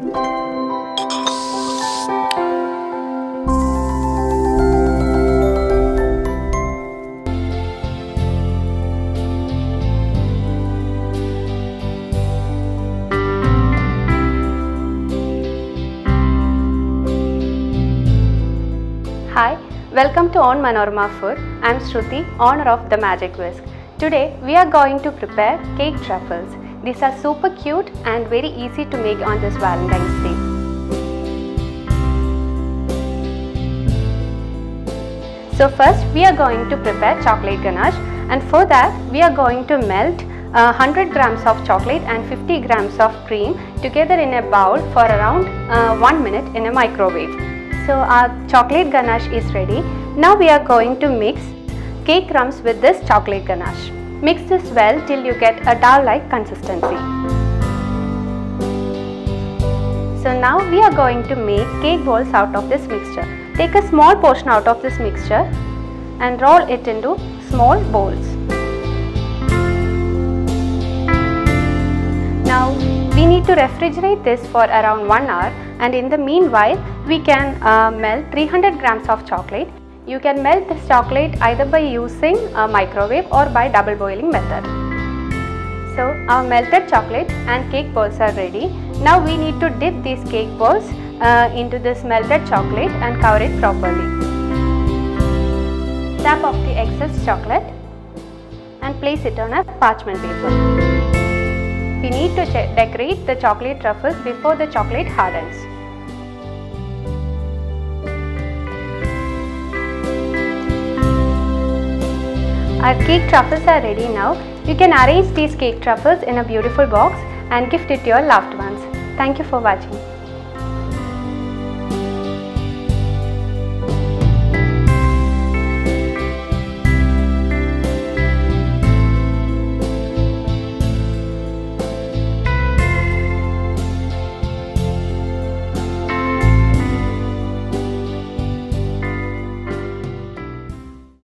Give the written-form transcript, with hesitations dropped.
Hi, welcome to Onmanorama Food. I am Shruti, owner of the Magic Whisk. Today we are going to prepare cake truffles. These are super cute and very easy to make on this Valentine's Day. So first we are going to prepare chocolate ganache, and for that we are going to melt 100 grams of chocolate and 50 grams of cream together in a bowl for around 1 minute in a microwave. So our chocolate ganache is ready. Now we are going to mix cake crumbs with this chocolate ganache. Mix this well till you get a dough-like consistency. So now we are going to make cake balls out of this mixture. Take a small portion out of this mixture and roll it into small balls. Now we need to refrigerate this for around 1 hour, and in the meanwhile we can melt 300 grams of chocolate. You can melt this chocolate either by using a microwave or by double boiling method. So our melted chocolate and cake balls are ready. Now we need to dip these cake balls into this melted chocolate and cover it properly. Tap off the excess chocolate and place it on a parchment paper. We need to decorate the chocolate truffles before the chocolate hardens. Our cake truffles are ready now. You can arrange these cake truffles in a beautiful box and gift it to your loved ones. Thank you for watching.